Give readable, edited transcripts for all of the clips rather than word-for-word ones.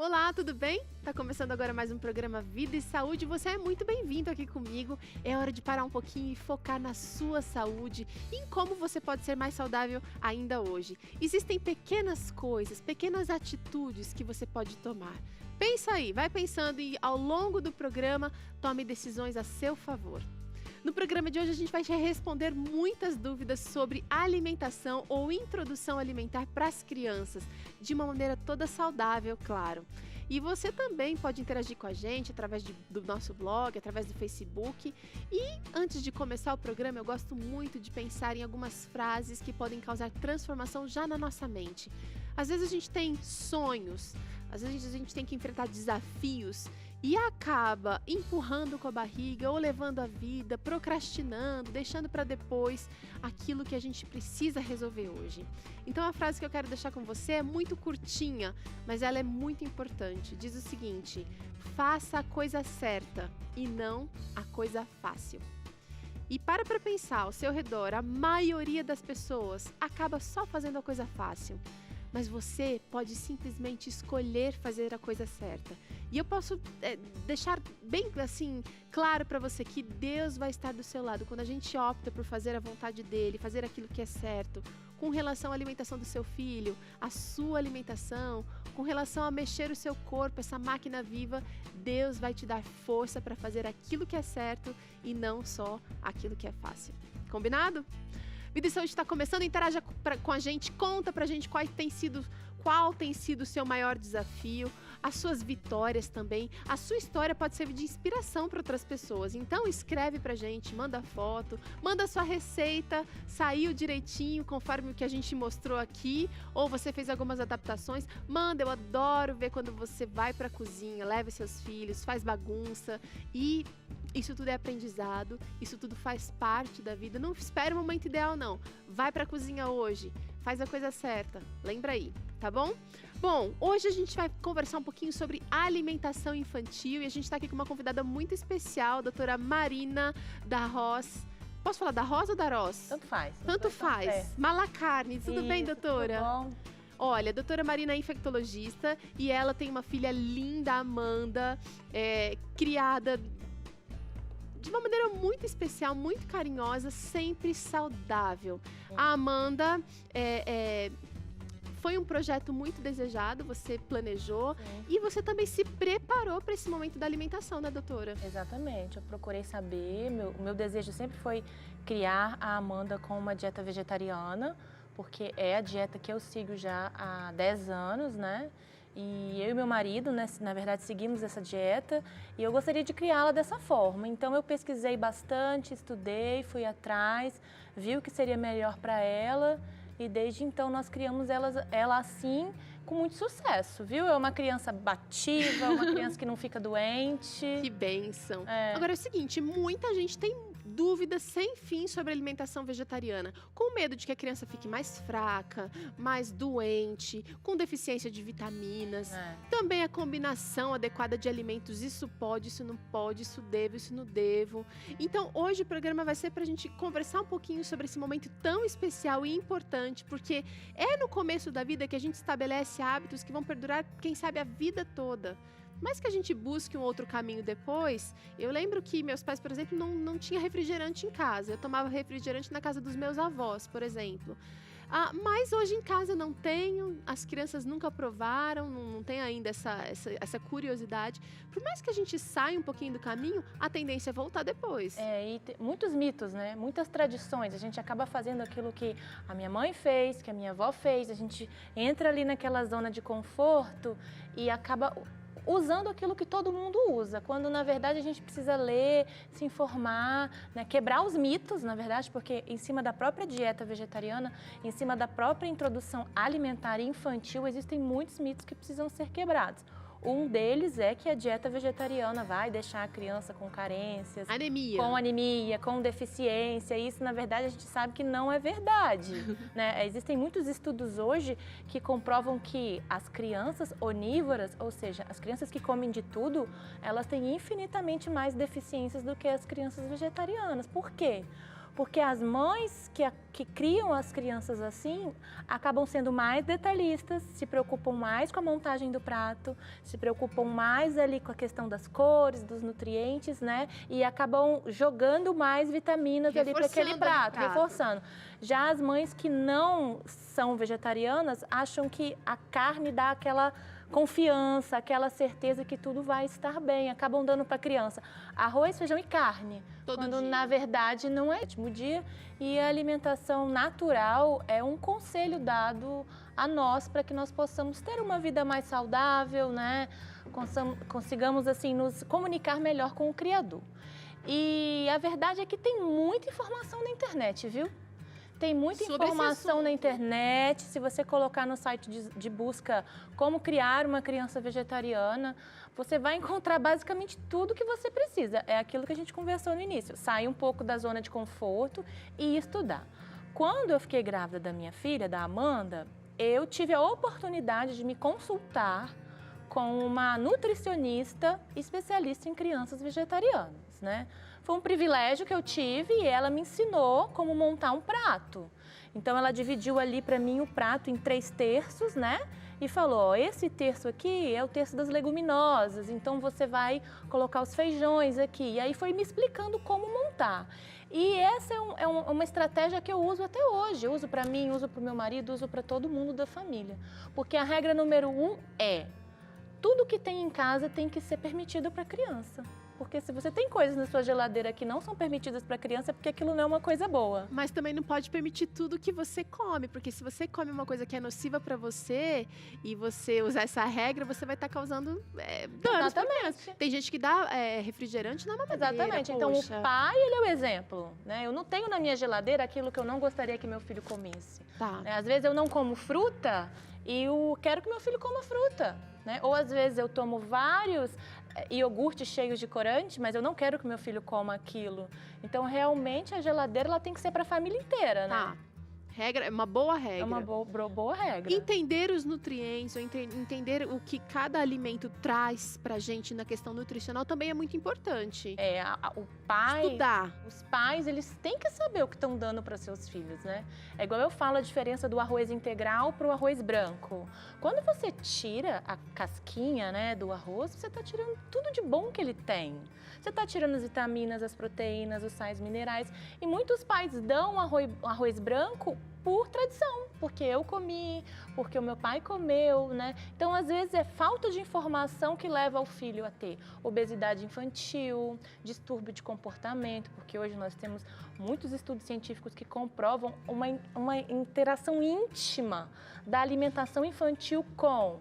Olá, tudo bem? Tá começando agora mais um programa Vida e Saúde. Você é muito bem-vindo aqui comigo. É hora de parar um pouquinho e focar na sua saúde e em como você pode ser mais saudável ainda hoje. Existem pequenas coisas, pequenas atitudes que você pode tomar. Pensa aí, vai pensando e ao longo do programa tome decisões a seu favor. No programa de hoje a gente vai te responder muitas dúvidas sobre alimentação ou introdução alimentar para as crianças, de uma maneira toda saudável, claro. E você também pode interagir com a gente através do nosso blog, através do Facebook. E antes de começar o programa, eu gosto muito de pensar em algumas frases que podem causar transformação já na nossa mente. Às vezes a gente tem sonhos, às vezes a gente tem que enfrentar desafios e acaba empurrando com a barriga ou levando a vida, procrastinando, deixando para depois aquilo que a gente precisa resolver hoje. Então a frase que eu quero deixar com você é muito curtinha, mas ela é muito importante. Diz o seguinte: faça a coisa certa e não a coisa fácil. E para pensar ao seu redor, a maioria das pessoas acaba só fazendo a coisa fácil. Mas você pode simplesmente escolher fazer a coisa certa. E eu posso deixar bem assim claro para você que Deus vai estar do seu lado quando a gente opta por fazer a vontade dele, fazer aquilo que é certo, com relação à alimentação do seu filho, a sua alimentação, com relação a mexer o seu corpo, essa máquina viva. Deus vai te dar força para fazer aquilo que é certo e não só aquilo que é fácil. Combinado? Vida e Saúde está começando, interaja com a gente, conta pra gente qual tem sido o seu maior desafio, as suas vitórias também. A sua história pode servir de inspiração para outras pessoas, então escreve pra gente, manda foto, manda sua receita, saiu direitinho conforme o que a gente mostrou aqui, ou você fez algumas adaptações, manda. Eu adoro ver quando você vai pra cozinha, leva seus filhos, faz bagunça e... isso tudo é aprendizado, isso tudo faz parte da vida. Não espere o momento ideal, não. Vai pra cozinha hoje, faz a coisa certa. Lembra aí, tá bom? Bom, hoje a gente vai conversar um pouquinho sobre alimentação infantil e a gente tá aqui com uma convidada muito especial, a doutora Marina da Ros. Posso falar da Ros ou da Ros? Tanto faz. Tanto faz. Malacarne, tudo bem, doutora? Tudo bom. Olha, a doutora Marina é infectologista e ela tem uma filha linda, Amanda, criada de uma maneira muito especial, muito carinhosa, sempre saudável. A Amanda foi um projeto muito desejado, você planejou e você também se preparou para esse momento da alimentação, né, doutora? Exatamente, eu procurei saber, o meu desejo sempre foi criar a Amanda com uma dieta vegetariana, porque é a dieta que eu sigo já há 10 anos, né? E eu e meu marido, né, na verdade, seguimos essa dieta e eu gostaria de criá-la dessa forma. Então eu pesquisei bastante, estudei, fui atrás, vi o que seria melhor para ela e desde então nós criamos ela assim com muito sucesso, viu? É uma criança bativa, uma criança que não fica doente. Que bênção! Agora é o seguinte, muita gente tem dúvidas sem fim sobre alimentação vegetariana, com medo de que a criança fique mais fraca, mais doente, com deficiência de vitaminas. Também a combinação adequada de alimentos, isso pode, isso não pode, isso devo, isso não devo. Então hoje o programa vai ser pra gente conversar um pouquinho sobre esse momento tão especial e importante, porque é no começo da vida que a gente estabelece hábitos que vão perdurar, quem sabe, a vida toda. Mas que a gente busque um outro caminho depois. Eu lembro que meus pais, por exemplo, não tinham refrigerante em casa. Eu tomava refrigerante na casa dos meus avós, por exemplo. Mas hoje em casa não tenho, as crianças nunca provaram, não tem ainda essa curiosidade. Por mais que a gente saia um pouquinho do caminho, a tendência é voltar depois. E muitos mitos, né? Muitas tradições. A gente acaba fazendo aquilo que a minha mãe fez, que a minha avó fez. A gente entra ali naquela zona de conforto e acaba usando aquilo que todo mundo usa, quando na verdade a gente precisa ler, se informar, né? Quebrar os mitos, na verdade, porque em cima da própria dieta vegetariana, em cima da própria introdução alimentar infantil, existem muitos mitos que precisam ser quebrados. Um deles é que a dieta vegetariana vai deixar a criança com carências, com anemia, com deficiência. Isso, na verdade, a gente sabe que não é verdade, né? Existem muitos estudos hoje que comprovam que as crianças onívoras, ou seja, as crianças que comem de tudo, elas têm infinitamente mais deficiências do que as crianças vegetarianas. Por quê? Porque as mães que criam as crianças assim, acabam sendo mais detalhistas, se preocupam mais com a montagem do prato, se preocupam mais ali com a questão das cores, dos nutrientes, né? E acabam jogando mais vitaminas ali para aquele prato, reforçando. Já as mães que não são vegetarianas acham que a carne dá aquela confiança, aquela certeza que tudo vai estar bem, acabam dando para a criança arroz, feijão e carne, quando na verdade não é o último dia. E a alimentação natural é um conselho dado a nós para que nós possamos ter uma vida mais saudável, né? Consigamos assim nos comunicar melhor com o Criador. E a verdade é que tem muita informação na internet, viu? Tem muita informação na internet. Se você colocar no site de busca como criar uma criança vegetariana, você vai encontrar basicamente tudo que você precisa. É aquilo que a gente conversou no início. Sair um pouco da zona de conforto e estudar. Quando eu fiquei grávida da minha filha, da Amanda, eu tive a oportunidade de me consultar com uma nutricionista especialista em crianças vegetarianas, né? Foi um privilégio que eu tive e ela me ensinou como montar um prato. Então, ela dividiu ali para mim o prato em 3 terços, né? E falou, ó, esse terço aqui é o terço das leguminosas, então você vai colocar os feijões aqui. E aí foi me explicando como montar. E essa é uma estratégia que eu uso até hoje. Eu uso para mim, uso para o meu marido, uso para todo mundo da família. Porque a regra número 1 é, tudo que tem em casa tem que ser permitido para a criança. Porque se você tem coisas na sua geladeira que não são permitidas para criança, é porque aquilo não é uma coisa boa. Mas também não pode permitir tudo que você come, porque se você come uma coisa que é nociva para você e você usar essa regra, você vai estar causando danos pra criança. Tem gente que dá refrigerante na mamadeira. Exatamente. Então, o pai, ele é o exemplo, né? Eu não tenho na minha geladeira aquilo que eu não gostaria que meu filho comesse. Tá. Às vezes eu não como fruta e eu quero que meu filho coma fruta, né? Ou às vezes eu tomo vários iogurtes cheios de corante, mas eu não quero que meu filho coma aquilo. Então, realmente, a geladeira ela tem que ser para a família inteira, né? Tá. Regra, é uma boa regra. É uma boa regra. Entender os nutrientes, entender o que cada alimento traz pra gente na questão nutricional também é muito importante. O pai... Estudar. Os pais, eles têm que saber o que estão dando para seus filhos, né? É igual eu falo a diferença do arroz integral para o arroz branco. Quando você tira a casquinha, né, do arroz, você está tirando tudo de bom que ele tem. Você está tirando as vitaminas, as proteínas, os sais minerais. E muitos pais dão arroz branco por tradição, porque eu comi, porque o meu pai comeu, né? Então, às vezes, é falta de informação que leva o filho a ter obesidade infantil, distúrbio de comportamento, porque hoje nós temos muitos estudos científicos que comprovam uma interação íntima da alimentação infantil com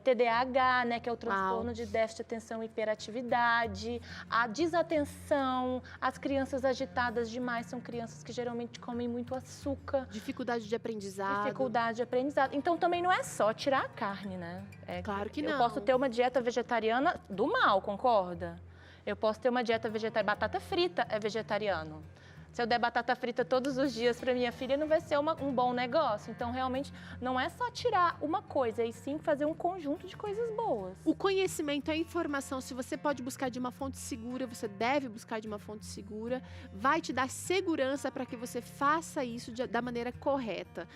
TDAH, né, que é o transtorno de déficit de atenção e hiperatividade, a desatenção, as crianças agitadas demais são crianças que geralmente comem muito açúcar. Dificuldade de aprendizado. Dificuldade de aprendizado. Então, também não é só tirar a carne, né? Claro que não. Eu posso ter uma dieta vegetariana do mal, concorda? Eu posso ter uma dieta vegetariana. Batata frita é vegetariano. Se eu der batata frita todos os dias para minha filha, não vai ser um bom negócio. Então, realmente, não é só tirar uma coisa, e sim fazer um conjunto de coisas boas. O conhecimento, a informação, se você pode buscar de uma fonte segura, você deve buscar de uma fonte segura, vai te dar segurança para que você faça isso da maneira correta.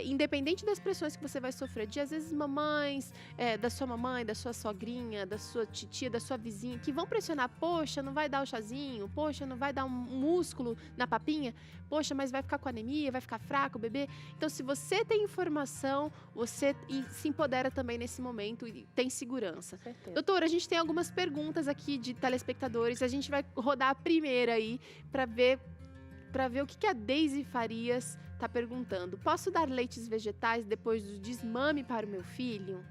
Independente das pressões que você vai sofrer, de às vezes mamães, da sua mamãe, da sua sogrinha, da sua titia, da sua vizinha, que vão pressionar, poxa, não vai dar o chazinho, poxa, não vai dar um músculo na papinha, poxa, mas vai ficar com anemia, vai ficar fraco o bebê. Então, se você tem informação, você se empodera também nesse momento e tem segurança. Certeza. Doutora, a gente tem algumas perguntas aqui de telespectadores, a gente vai rodar a primeira aí para ver o que a Deise Farias está perguntando. Posso dar leites vegetais depois do desmame para o meu filho?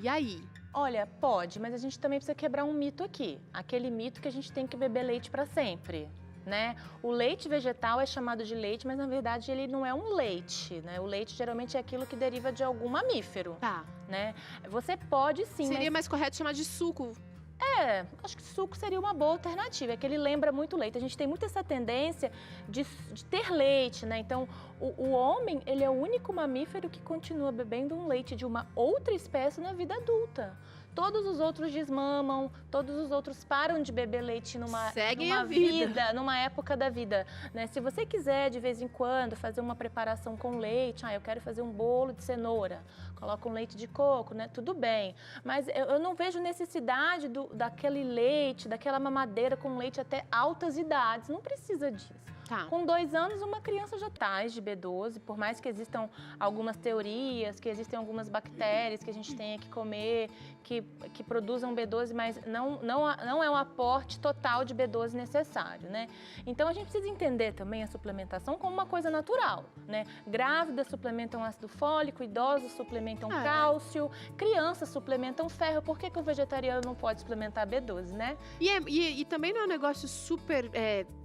E aí? Olha, pode, mas a gente também precisa quebrar um mito aqui. Aquele mito que a gente tem que beber leite para sempre. Né? O leite vegetal é chamado de leite, mas na verdade ele não é um leite, né? O leite geralmente é aquilo que deriva de algum mamífero, tá, né? Você pode sim, seria mais correto chamar de suco. Acho que suco seria uma boa alternativa, é que ele lembra muito leite. A gente tem muito essa tendência de ter leite, né? Então, o homem, ele é o único mamífero que continua bebendo um leite de uma outra espécie na vida adulta. todos os outros desmamam, todos os outros param de beber leite numa numa época da vida, né? Se você quiser de vez em quando fazer uma preparação com leite, eu quero fazer um bolo de cenoura, coloca um leite de coco, né? Tudo bem, mas eu não vejo necessidade daquele leite, daquela mamadeira com leite até altas idades, não precisa disso. Tá. Com 2 anos, uma criança já traz de B12, por mais que existam algumas teorias, que existem algumas bactérias que a gente tenha que comer, que produzam B12, mas não é um aporte total de B12 necessário, né? Então, a gente precisa entender também a suplementação como uma coisa natural, né? Grávidas suplementam ácido fólico, idosos suplementam cálcio, crianças suplementam ferro. Por que o vegetariano não pode suplementar B12, né? E também não é um negócio super...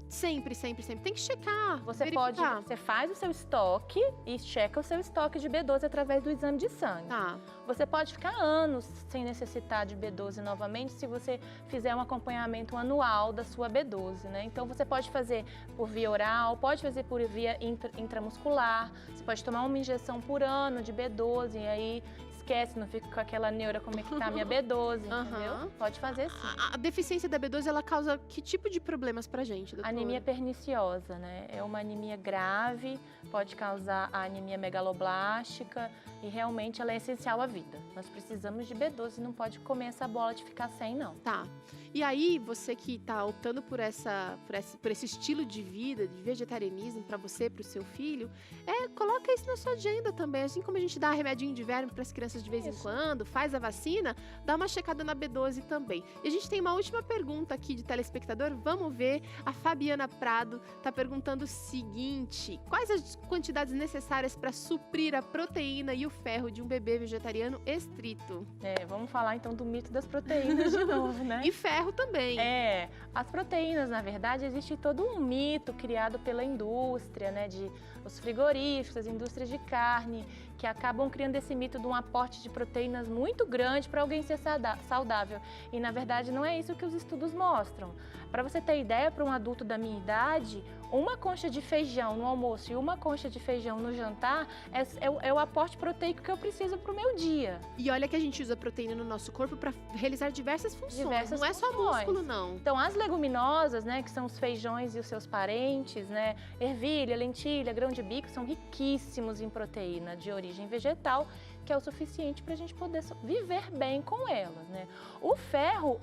Sempre. Tem que checar, Você verificar. você faz o seu estoque e checa o seu estoque de B12 através do exame de sangue. Tá. Você pode ficar anos sem necessitar de B12 novamente se você fizer um acompanhamento anual da sua B12, né? Então, você pode fazer por via oral, pode fazer por via intramuscular, você pode tomar uma injeção por ano de B12 e aí esquece, não fica com aquela neura como é que tá a minha B12, entendeu? Pode fazer sim. A deficiência da B12, ela causa que tipo de problemas pra gente, doutora? Anemia perniciosa, né? É uma anemia grave, pode causar a anemia megaloblástica e realmente ela é essencial à vida. Nós precisamos de B12, não pode comer essa bola de ficar sem, não. Tá. E aí, você que tá optando por esse estilo de vida, de vegetarianismo para você, para o seu filho, coloca isso na sua agenda também. Assim como a gente dá remedinho de verme para as crianças de vez em quando, faz a vacina, dá uma checada na B12 também. E a gente tem uma última pergunta aqui de telespectador, vamos ver. A Fabiana Prado tá perguntando o seguinte: quais as quantidades necessárias para suprir a proteína e o ferro de um bebê vegetariano estrito? Vamos falar então do mito das proteínas de novo, né? E ferro também. As proteínas, na verdade, existe todo um mito criado pela indústria, né? Os frigoríficos, as indústrias de carne, que acabam criando esse mito de um aporte de proteínas muito grande para alguém ser saudável. E, na verdade, não é isso que os estudos mostram. Para você ter ideia, para um adulto da minha idade, uma concha de feijão no almoço e uma concha de feijão no jantar é o aporte proteico que eu preciso para o meu dia. E olha que a gente usa proteína no nosso corpo para realizar diversas funções. Não é só músculo, não. Então, as leguminosas, né, que são os feijões e os seus parentes, né, ervilha, lentilha, grão de bico, são riquíssimos em proteína de origem vegetal, que é o suficiente para a gente poder viver bem com elas, né? O ferro,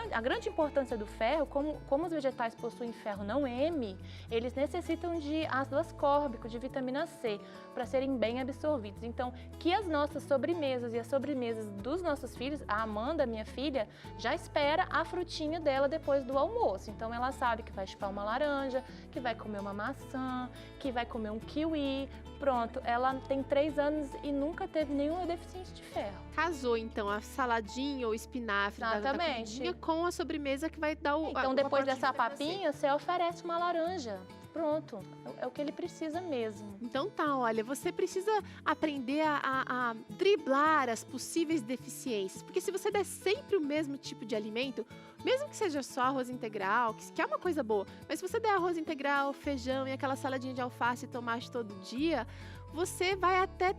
a grande importância do ferro, como os vegetais possuem ferro não M, eles necessitam de ácido ascórbico, de vitamina C, para serem bem absorvidos. Então, que as nossas sobremesas e as sobremesas dos nossos filhos, a Amanda, minha filha, já espera a frutinha dela depois do almoço. Então, ela sabe que vai chupar uma laranja, que vai comer uma maçã, que vai comer um kiwi. Pronto, ela tem 3 anos e nunca teve nenhuma deficiência de ferro. Casou, então, a saladinha ou espinafre da comidinha com a sobremesa que vai dar o... Então, depois dessa papinha, você oferece uma laranja. Pronto, é o que ele precisa mesmo. Então tá, olha, você precisa aprender a driblar as possíveis deficiências, porque se você der sempre o mesmo tipo de alimento, mesmo que seja só arroz integral, que é uma coisa boa, mas se você der arroz integral, feijão e aquela saladinha de alface e tomate todo dia, você vai até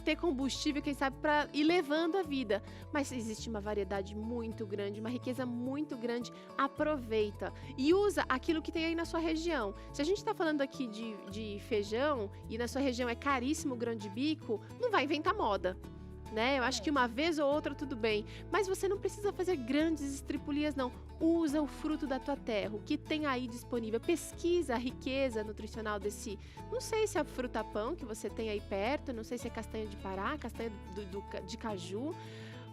ter combustível, quem sabe, para ir levando a vida. Mas existe uma variedade muito grande, uma riqueza muito grande. Aproveita e usa aquilo que tem aí na sua região. Se a gente está falando aqui de feijão e na sua região é caríssimo o grão de bico, não vai inventar moda. Né? Eu acho que uma vez ou outra tudo bem, mas você não precisa fazer grandes estripulias, não. Usa o fruto da tua terra, o que tem aí disponível. Pesquisa a riqueza nutricional desse, não sei se é fruta-pão que você tem aí perto, não sei se é castanha de Pará, castanha de caju.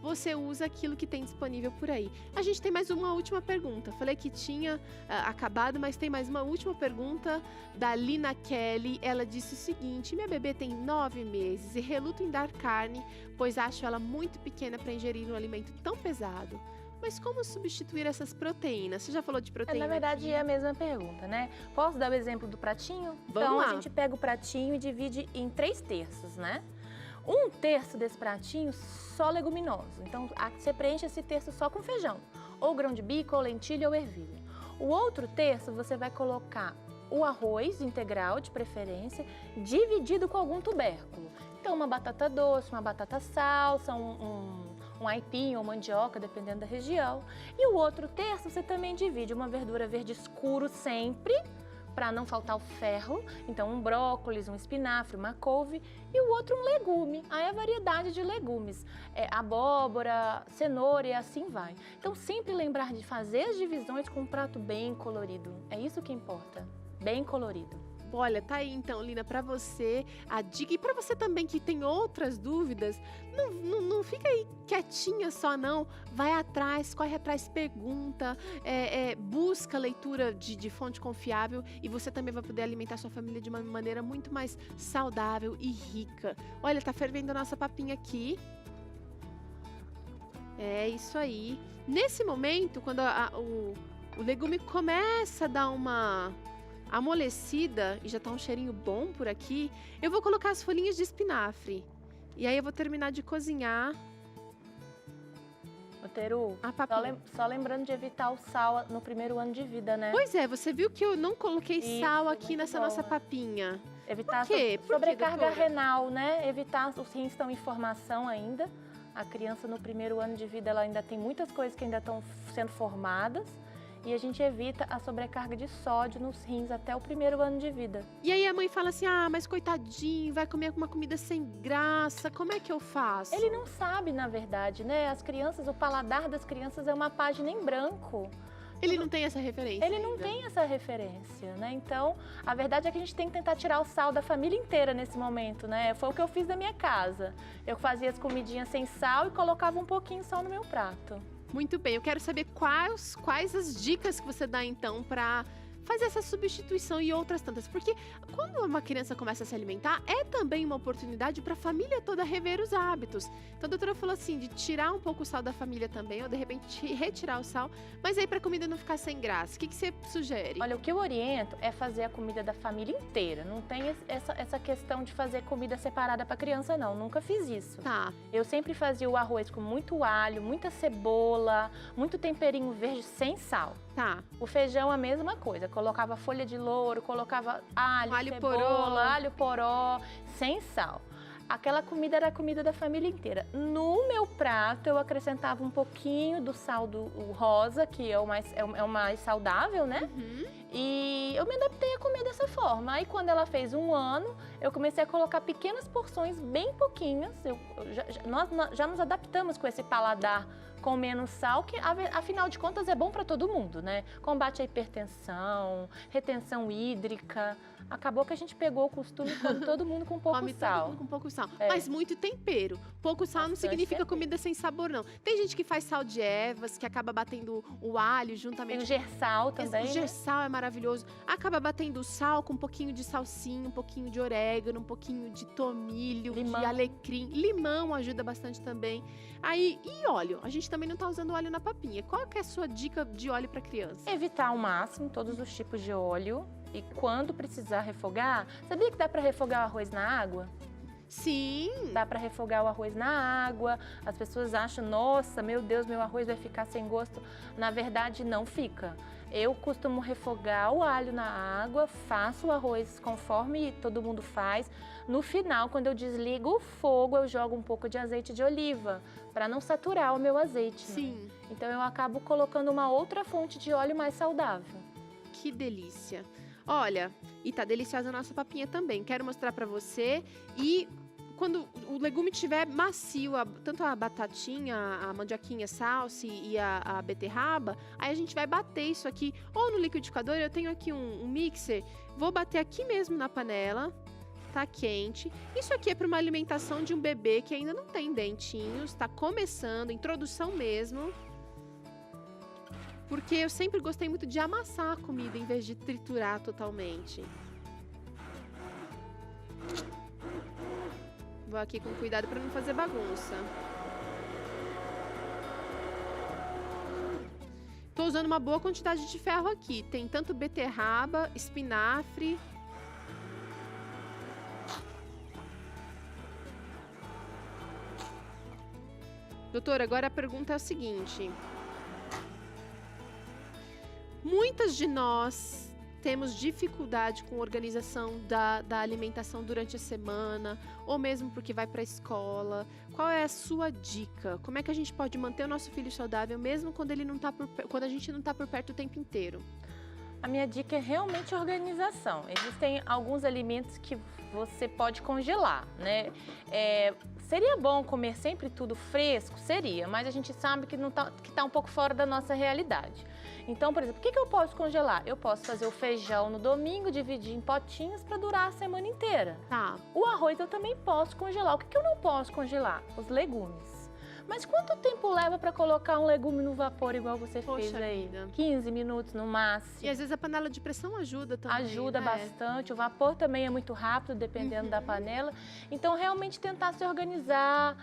Você usa aquilo que tem disponível por aí. A gente tem mais uma última pergunta. Falei que tinha acabado, mas tem mais uma última pergunta da Lina Kelly. Ela disse o seguinte: minha bebê tem 9 meses e reluto em dar carne, pois acho ela muito pequena para ingerir um alimento tão pesado. Mas como substituir essas proteínas? Você já falou de proteína? Na verdade, é a mesma pergunta, né? Posso dar o exemplo do pratinho? Vamos lá. A gente pega o pratinho e divide em 3 terços, né? 1/3 desse pratinho só leguminoso. Então, você preenche esse terço só com feijão, ou grão de bico, ou lentilha, ou ervilha. O outro terço você vai colocar o arroz integral, de preferência, dividido com algum tubérculo. Então, uma batata doce, uma batata salsa, um aipim ou mandioca, dependendo da região. E o outro terço você também divide uma verdura verde escuro sempre, para não faltar o ferro. Então, um brócolis, um espinafre, uma couve e o outro um legume. Aí é a variedade de legumes, abóbora, cenoura e assim vai. Então, sempre lembrar de fazer as divisões com um prato bem colorido. É isso que importa, bem colorido. Olha, tá aí então, Lina, para você a dica. E para você também que tem outras dúvidas, não fica aí quietinha só não. Vai atrás, corre atrás, pergunta, busca leitura de fonte confiável e você também vai poder alimentar sua família de uma maneira muito mais saudável e rica. Olha, tá fervendo a nossa papinha aqui. É isso aí. Nesse momento, quando o legume começa a dar uma amolecida e já tá um cheirinho bom por aqui, eu vou colocar as folhinhas de espinafre. E aí eu vou terminar de cozinhar. Teru, A papinha. só lembrando de evitar o sal no primeiro ano de vida, né? Pois é, você viu que eu não coloquei sal aqui muito nessa bom, nossa né? papinha. Evitar Por quê? Por quê, sobrecarga doutora? renal, né? Evitar, os rins estão em formação ainda. A criança no primeiro ano de vida, ela ainda tem muitas coisas que ainda estão sendo formadas. E a gente evita a sobrecarga de sódio nos rins até o primeiro ano de vida. E aí a mãe fala assim, mas coitadinho, vai comer uma comida sem graça, como é que eu faço? Ele não sabe, na verdade, né? As crianças, o paladar das crianças é uma página em branco. Ele não tem essa referência Ele não ainda. tem essa referência, né? Então, a verdade é que a gente tem que tentar tirar o sal da família inteira nesse momento, né? Foi o que eu fiz na minha casa. Eu fazia as comidinhas sem sal e colocava um pouquinho só no meu prato. Muito bem, eu quero saber quais as dicas que você dá então para fazer essa substituição e outras tantas, porque quando uma criança começa a se alimentar, é também uma oportunidade para a família toda rever os hábitos. Então a doutora falou assim, de tirar um pouco o sal da família também, ou de repente retirar o sal, mas aí para a comida não ficar sem graça, o que você sugere? Olha, o que eu oriento é fazer a comida da família inteira. Não tem essa questão de fazer comida separada para criança, não. Nunca fiz isso. Tá, Eu sempre fazia o arroz com muito alho, muita cebola, muito temperinho verde sem sal. tá. O feijão a mesma coisa, colocava folha de louro, colocava alho, Alho cebola, poró. alho poró, sem sal. Aquela comida era a comida da família inteira. No meu prato eu acrescentava um pouquinho do sal do rosa, que é o mais saudável, né? Uhum. E eu me adaptei a comer dessa forma. Aí quando ela fez 1 ano, eu comecei a colocar pequenas porções, bem pouquinhas. Nós já nos adaptamos com esse paladar com menos sal, que afinal de contas é bom para todo mundo, né? Combate a hipertensão, retenção hídrica. Acabou que a gente pegou o costume de todo mundo com pouco Come todo sal. mundo com pouco sal. É. Mas muito tempero. Pouco sal não Bastante significa tempero. comida sem sabor, não. Tem gente que faz sal de ervas, que acaba batendo o alho Tem juntamente. o gersal também, O né? gersal é maravilhoso. Acaba batendo o sal com um pouquinho de salsinha, um pouquinho de orégano, um pouquinho de tomilho, Limão. de alecrim. Limão ajuda bastante também. Aí, e óleo? A gente também não tá usando óleo na papinha. Qual que é a sua dica de óleo para criança? Evitar ao máximo todos os tipos de óleo. E quando precisar refogar, sabia que dá para refogar o arroz na água? Sim. Dá para refogar o arroz na água. As pessoas acham, nossa, meu Deus, meu arroz vai ficar sem gosto. Na verdade, não fica. Eu costumo refogar o alho na água, faço o arroz conforme todo mundo faz. No final, quando eu desligo o fogo, eu jogo um pouco de azeite de oliva, para não saturar o meu azeite. né? Sim. Então eu acabo colocando uma outra fonte de óleo mais saudável. Que delícia. Olha, e tá deliciosa a nossa papinha também. Quero mostrar pra você. E quando o legume estiver macio, tanto a batatinha, a mandioquinha salsa e a beterraba, aí a gente vai bater isso aqui ou no liquidificador. Eu tenho aqui um mixer. Vou bater aqui mesmo na panela. Tá quente. Isso aqui é para uma alimentação de um bebê que ainda não tem dentinhos. Tá começando, introdução mesmo. Porque eu sempre gostei muito de amassar a comida em vez de triturar totalmente. Vou aqui com cuidado para não fazer bagunça. Tô usando uma boa quantidade de ferro aqui. Tem tanto beterraba, espinafre. Doutora, agora a pergunta é o seguinte. Muitas de nós temos dificuldade com a organização da alimentação durante a semana, ou mesmo porque vai para a escola, qual é a sua dica? Como é que a gente pode manter o nosso filho saudável mesmo quando quando a gente não está por perto o tempo inteiro? A minha dica é realmente organização. Existem alguns alimentos que você pode congelar, né? Seria bom comer sempre tudo fresco? Seria, mas a gente sabe que tá um pouco fora da nossa realidade. Então, por exemplo, o que eu posso congelar? Eu posso fazer o feijão no domingo, dividir em potinhos para durar a semana inteira. Tá. O arroz eu também posso congelar. O que eu não posso congelar? Os legumes. Mas quanto tempo leva para colocar um legume no vapor igual você fez aí? 15 minutos no máximo. E às vezes a panela de pressão ajuda também. Ajuda bastante. O vapor também é muito rápido, dependendo da panela. Então, realmente tentar se organizar,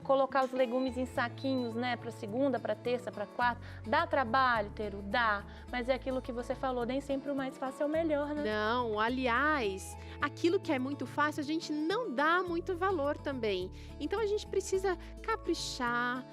colocar os legumes em saquinhos, né? Para segunda, para terça, para quarta. Dá trabalho, Teru? Dá. Mas é aquilo que você falou, nem sempre o mais fácil é o melhor, né? Não, aliás, aquilo que é muito fácil, a gente não dá muito valor também. Então, a gente precisa caprichar,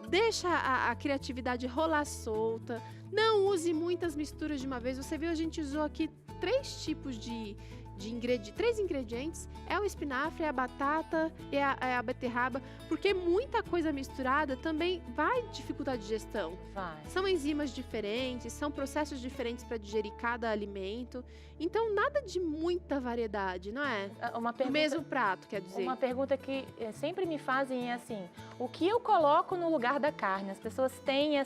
deixa a criatividade rolar solta, não use muitas misturas de uma vez. Você viu, a gente usou aqui 3 tipos de ingredientes, 3 ingredientes, é o espinafre, é a batata e a beterraba, porque muita coisa misturada também vai dificultar a digestão. Vai. São enzimas diferentes, são processos diferentes para digerir cada alimento, então nada de muita variedade, não é? O mesmo prato, quer dizer. Uma pergunta que sempre me fazem é assim, o que eu coloco no lugar da carne? As pessoas têm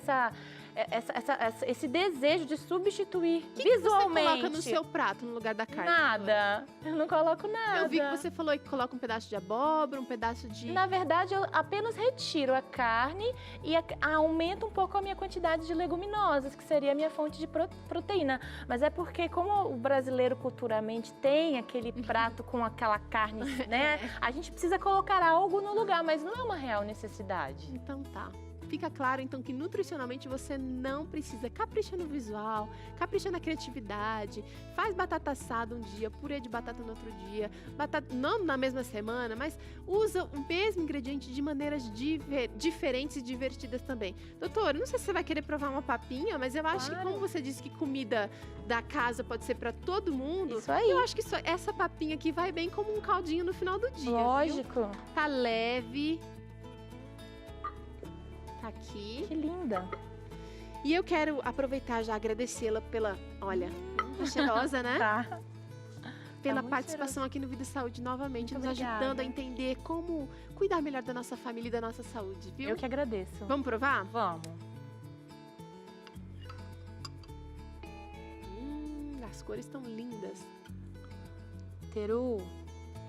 esse desejo de substituir visualmente. O que você coloca no seu prato no lugar da carne? Nada. Eu não coloco nada. Eu vi que você falou que coloca um pedaço de abóbora, um pedaço de... Na verdade, eu apenas retiro a carne e aumento um pouco a minha quantidade de leguminosas, que seria a minha fonte de proteína. Mas é porque, como o brasileiro culturalmente tem aquele prato com aquela carne, né? A gente precisa colocar algo no lugar, mas não é uma real necessidade. Então tá. Fica claro, então, que nutricionalmente você não precisa. Capricha no visual, capricha na criatividade, faz batata assada um dia, purê de batata no outro dia, não na mesma semana, mas usa o mesmo ingrediente de maneiras diferentes e divertidas também. Doutora, não sei se você vai querer provar uma papinha, mas eu acho que, como você disse que comida da casa pode ser para todo mundo, isso aí. Eu acho que essa papinha aqui vai bem como um caldinho no final do dia. Lógico. Viu? Tá leve. Aqui. Que linda! E eu quero aproveitar já agradecê-la pela, olha, tá cheirosa, né? Tá. Pela participação aqui no Vida e Saúde novamente, muito nos obrigada. ajudando a entender como cuidar melhor da nossa família e da nossa saúde, viu? Eu que agradeço. Vamos provar? Vamos. As cores estão lindas. Teru,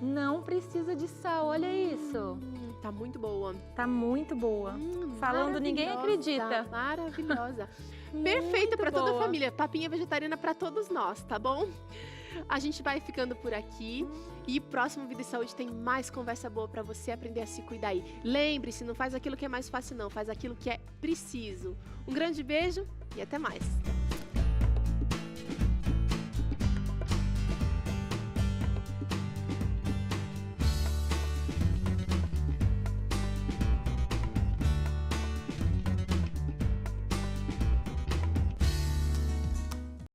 não precisa de sal, olha isso. Tá muito boa. Tá muito boa. Falando, ninguém acredita. Maravilhosa. Perfeita para toda a família. Papinha vegetariana para todos nós, tá bom? A gente vai ficando por aqui. E próximo Vida e Saúde tem mais conversa boa para você aprender a se cuidar aí. Lembre-se, não faz aquilo que é mais fácil não, faz aquilo que é preciso. Um grande beijo e até mais.